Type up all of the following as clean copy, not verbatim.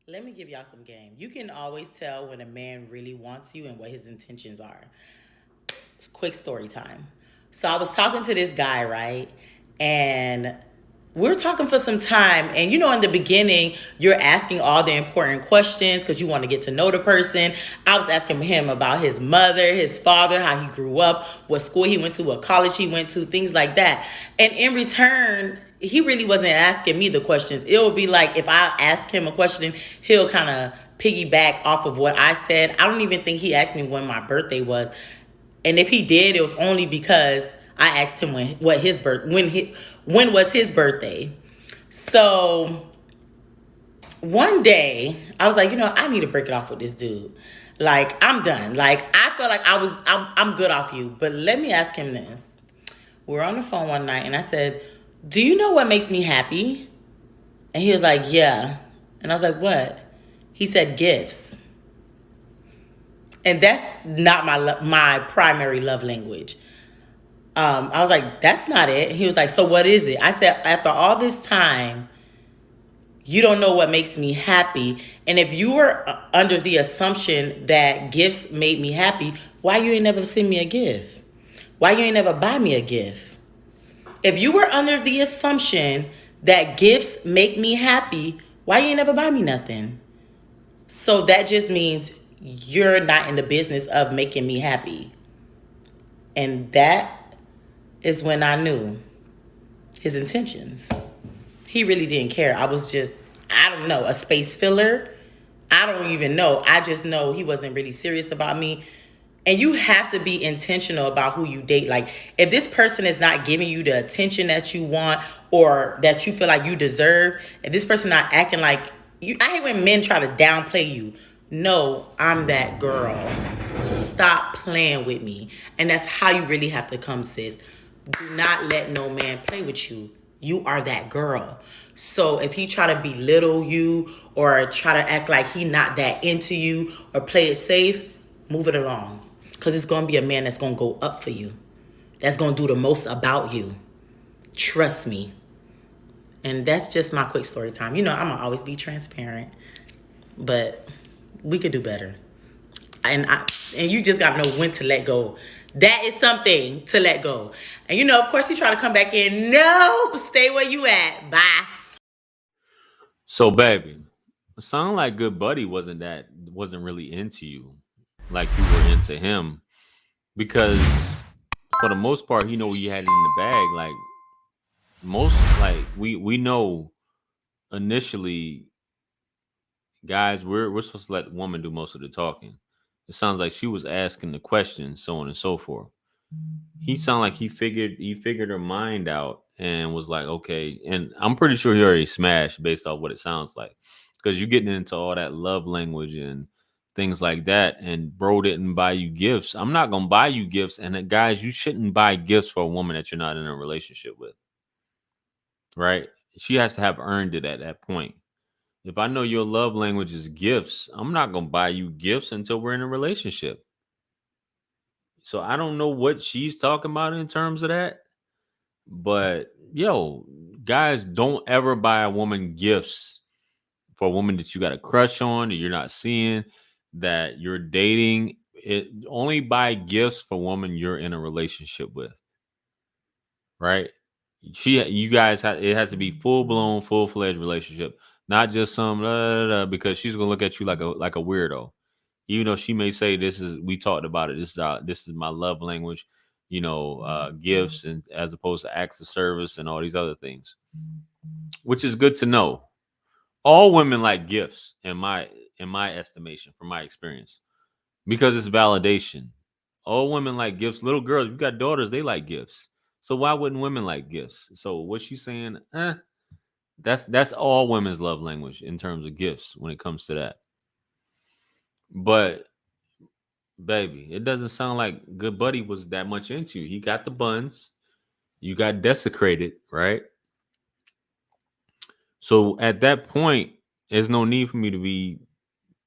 Let me give y'all some game. You can always tell when a man really wants you and what his intentions are. Quick story time. So I was talking to this guy, right? And we're talking for some time. And in the beginning, you're asking all the important questions because you want to get to know the person. I was asking him about his mother, his father, how he grew up, what school he went to, what college he went to, things like that. And in return, he really wasn't asking me the questions. It would be like if I ask him a question, he'll kind of piggyback off of what I said. I don't even think he asked me when my birthday was. And if he did, it was only because I asked him when was his birthday. So one day I was like, I need to break it off with this dude. Like, I'm done. Like, I feel like I'm good off you. But let me ask him this. We were on the phone one night and I said, do you know what makes me happy? And he was like, yeah. And I was like, what? He said, gifts. And that's not my primary love language. I was like, that's not it. He was like, so what is it? I said, after all this time, you don't know what makes me happy. And if you were under the assumption that gifts made me happy, why you ain't never send me a gift? Why you ain't never buy me a gift? If you were under the assumption that gifts make me happy, why you ain't never buy me nothing? So that just means you're not in the business of making me happy. And that is when I knew his intentions. He really didn't care. I was just, I don't know, a space filler. I don't even know. I just know he wasn't really serious about me. And you have to be intentional about who you date. Like, if this person is not giving you the attention that you want or that you feel like you deserve, if this person not acting like you, I hate when men try to downplay you. No, I'm that girl. Stop playing with me. And that's how you really have to come, sis. Do not let no man play with you. You are that girl. So if he try to belittle you or try to act like he not that into you or play it safe, move it along. Because it's going to be a man that's going to go up for you. That's going to do the most about you. Trust me. And that's just my quick story time. I'm going to always be transparent. But we could do better. And you just gotta know when to let go. That is something to let go. And of course, you try to come back in. No, stay where you at. Bye. So, baby, it sounded like Good Buddy wasn't really into you like you were into him because for the most part, he know you had it in the bag. Like most, like we know initially, guys, we're supposed to let the woman do most of the talking. It sounds like she was asking the questions, so on and so forth. He sounded like he figured her mind out and was like, okay. And I'm pretty sure he already smashed based off what it sounds like, because you're getting into all that love language and things like that. And bro didn't buy you gifts. I'm not gonna buy you gifts. And guys, you shouldn't buy gifts for a woman that you're not in a relationship with, right? She has to have earned it at that point. If I know your love language is gifts, I'm not gonna buy you gifts until we're in a relationship. So I don't know what she's talking about in terms of that. But yo, guys, don't ever buy a woman gifts for a woman that you got a crush on, that you're not seeing, that you're dating. It only buy gifts for a woman you're in a relationship with, right? You guys, it has to be full blown, full fledged relationship, not just some because she's gonna look at you like a weirdo. Even though she may say this is, we talked about it, this is my love language, gifts, and as opposed to acts of service and all these other things, which is good to know. All women like gifts in my estimation, from my experience, because it's validation. All women like gifts. Little girls, you got daughters, they like gifts. So why wouldn't women like gifts? So what she's saying, that's all women's love language in terms of gifts when it comes to that. But baby, it doesn't sound like Good Buddy was that much into you. He got the buns, you got desecrated, right? So at that point, there's no need for me to be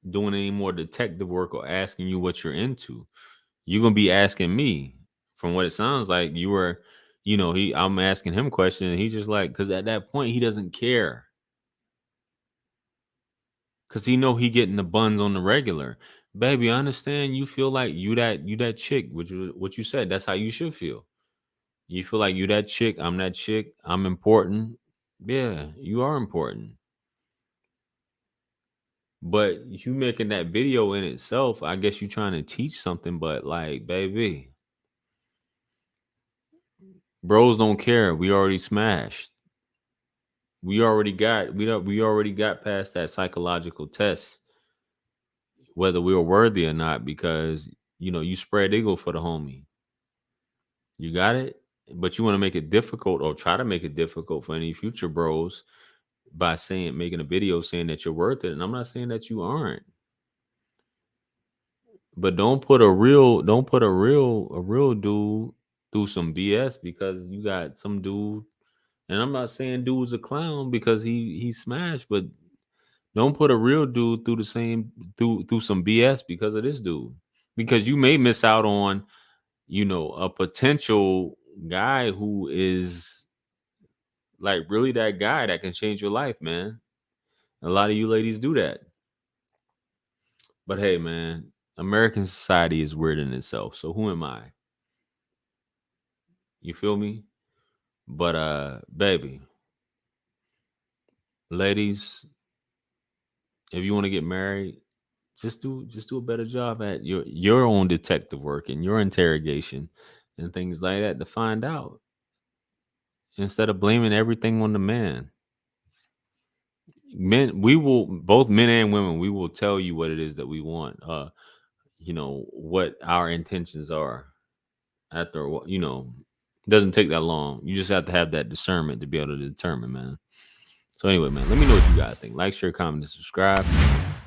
doing any more detective work or asking you what you're into. You're gonna be asking me. From what it sounds like, you were, I'm asking him questions, and he's just like, because at that point he doesn't care. Cause he know he getting the buns on the regular. Baby, I understand you feel like you that chick, which is what you said. That's how you should feel. You feel like you that chick, I'm that chick, I'm important. Yeah, you are important. But you making that video in itself, I guess you trying to teach something, but like, baby, bros don't care. We already smashed. We already got past that psychological test, whether we were worthy or not, because you spread eagle for the homie. You got it? But you want to make it difficult or try to make it difficult for any future bros by making a video saying that you're worth it. And I'm not saying that you aren't. But don't put a real dude through some BS because you got some dude. And I'm not saying dude's a clown because he smashed, but don't put a real dude through some BS because of this dude. Because you may miss out on, a potential guy who is like really that guy that can change your life, man. A lot of you ladies do that. But hey, man, American society is weird in itself. So who am I? You feel me? But baby, ladies, if you want to get married, just do a better job at your own detective work and your interrogation and things like that to find out instead of blaming everything on the man. Men, we will, both men and women, we will tell you what it is that we want. What our intentions are. After it doesn't take that long. You just have to have that discernment to be able to determine, man. So anyway, man, let me know what you guys think. Like, share, comment, and subscribe.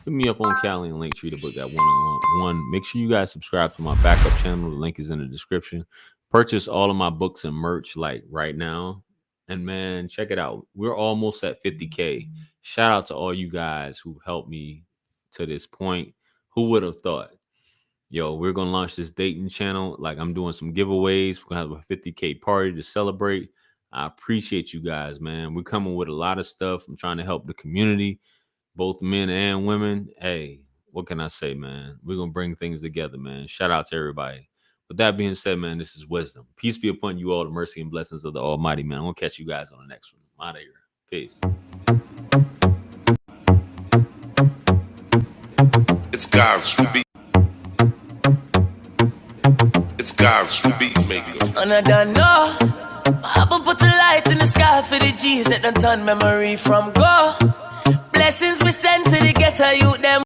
Hit me up on Cali and Linktree to book that one-on-one. Make sure you guys subscribe to my backup channel. The link is in the description. Purchase all of my books and merch like right now. And man, check it out. We're almost at 50K. Shout out to all you guys who helped me to this point. Who would have thought? Yo, we're gonna launch this dating channel. Like, I'm doing some giveaways. We're gonna have a 50K party to celebrate. I appreciate you guys, man. We're coming with a lot of stuff. I'm trying to help the community, both men and women. Hey, what can I say, man? We're gonna bring things together, man. Shout out to everybody. With that being said, man, this is wisdom. Peace be upon you all. The mercy and blessings of the Almighty, man. I'm gonna catch you guys on the next one. I'm out of here. Peace. It's God's beat. It's God's beat, maybe. And I don't know. I haven't put a light in the sky for the G's that done turn memory from go. Blessings